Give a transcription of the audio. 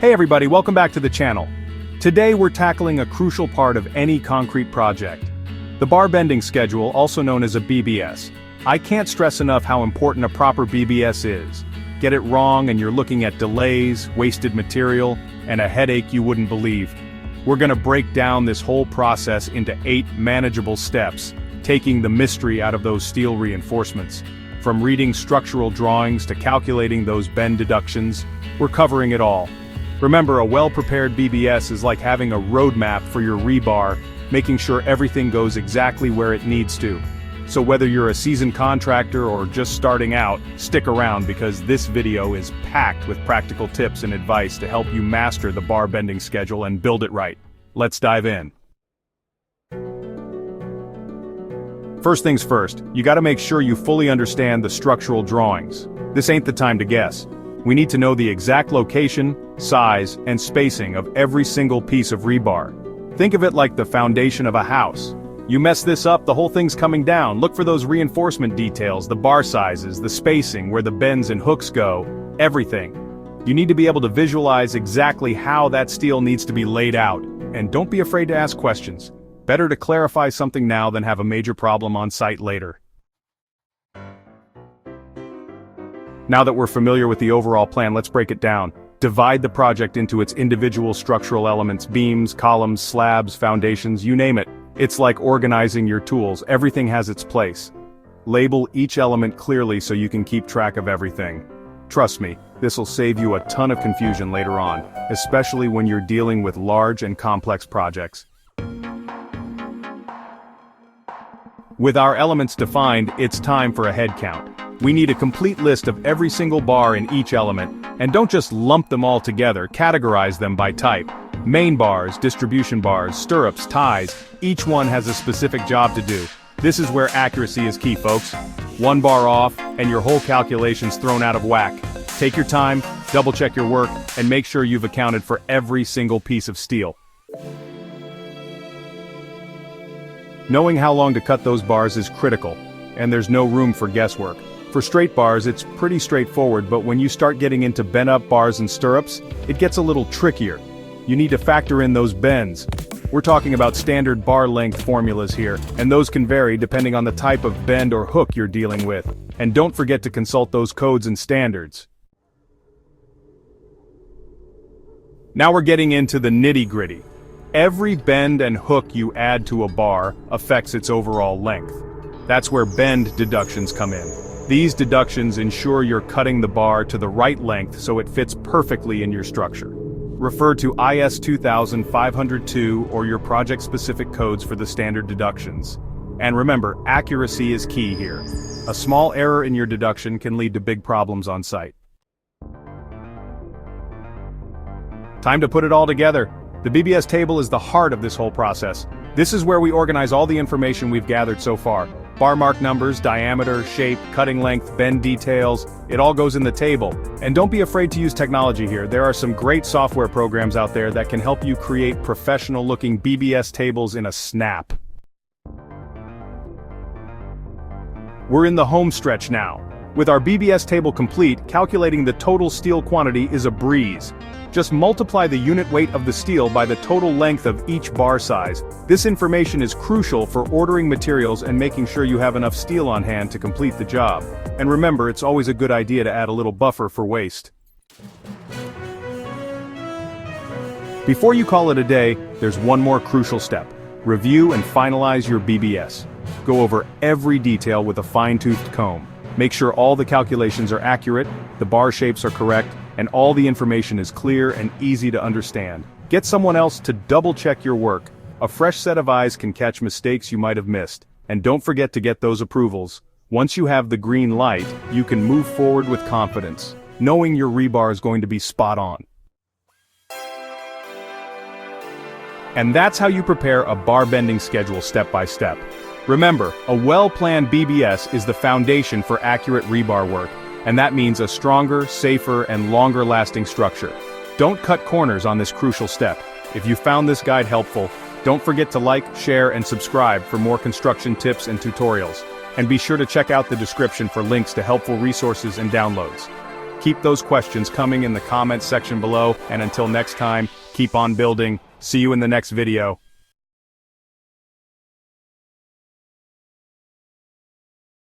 Hey everybody, welcome back to the channel. Today we're tackling a crucial part of any concrete project. The bar bending schedule, also known as a BBS. I can't stress enough how important a proper BBS is. Get it wrong and you're looking at delays, wasted material, and a headache you wouldn't believe. We're gonna break down this whole process into 8 manageable steps, taking the mystery out of those steel reinforcements. From reading structural drawings to calculating those bend deductions, we're covering it all. Remember, a well-prepared BBS is like having a roadmap for your rebar, making sure everything goes exactly where it needs to. So whether you're a seasoned contractor or just starting out, stick around because this video is packed with practical tips and advice to help you master the bar bending schedule and build it right. Let's dive in. First things first, you gotta make sure you fully understand the structural drawings. This ain't the time to guess. We need to know the exact location, size, and spacing of every single piece of rebar. Think of it like the foundation of a house. You mess this up, the whole thing's coming down. Look for those reinforcement details, the bar sizes, the spacing, where the bends and hooks go, everything. You need to be able to visualize exactly how that steel needs to be laid out, and don't be afraid to ask questions. Better to clarify something now than have a major problem on site later. Now that we're familiar with the overall plan, let's break it down. Divide the project into its individual structural elements, beams, columns, slabs, foundations, you name it. It's like organizing your tools, everything has its place. Label each element clearly so you can keep track of everything. Trust me, this'll save you a ton of confusion later on, especially when you're dealing with large and complex projects. With our elements defined, it's time for a head count. We need a complete list of every single bar in each element, and don't just lump them all together, categorize them by type. Main bars, distribution bars, stirrups, ties, each one has a specific job to do. This is where accuracy is key, folks. One bar off, and your whole calculation's thrown out of whack. Take your time, double-check your work, and make sure you've accounted for every single piece of steel. Knowing how long to cut those bars is critical, and there's no room for guesswork. For straight bars, it's pretty straightforward, but when you start getting into bent-up bars and stirrups, it gets a little trickier. You need to factor in those bends. We're talking about standard bar length formulas here, and those can vary depending on the type of bend or hook you're dealing with. And don't forget to consult those codes and standards. Now we're getting into the nitty-gritty. Every bend and hook you add to a bar affects its overall length. That's where bend deductions come in. These deductions ensure you're cutting the bar to the right length so it fits perfectly in your structure. Refer to IS 2502 or your project-specific codes for the standard deductions. And remember, accuracy is key here. A small error in your deduction can lead to big problems on site. Time to put it all together. The BBS table is the heart of this whole process. This is where we organize all the information we've gathered so far. Bar mark numbers, diameter, shape, cutting length, bend details, it all goes in the table. And don't be afraid to use technology here. There are some great software programs out there that can help you create professional-looking BBS tables in a snap. We're in the home stretch now. With our BBS table complete, calculating the total steel quantity is a breeze. Just multiply the unit weight of the steel by the total length of each bar size. This information is crucial for ordering materials and making sure you have enough steel on hand to complete the job. And remember, it's always a good idea to add a little buffer for waste. Before you call it a day, there's one more crucial step. Review and finalize your BBS. Go over every detail with a fine-toothed comb. Make sure all the calculations are accurate, the bar shapes are correct, and all the information is clear and easy to understand. Get someone else to double-check your work. A fresh set of eyes can catch mistakes you might have missed. And don't forget to get those approvals. Once you have the green light, you can move forward with confidence, knowing your rebar is going to be spot on. And that's how you prepare a bar bending schedule step by step. Remember, a well-planned BBS is the foundation for accurate rebar work, and that means a stronger, safer, and longer-lasting structure. Don't cut corners on this crucial step. If you found this guide helpful, don't forget to like, share, and subscribe for more construction tips and tutorials. And be sure to check out the description for links to helpful resources and downloads. Keep those questions coming in the comments section below, and until next time, keep on building. See you in the next video.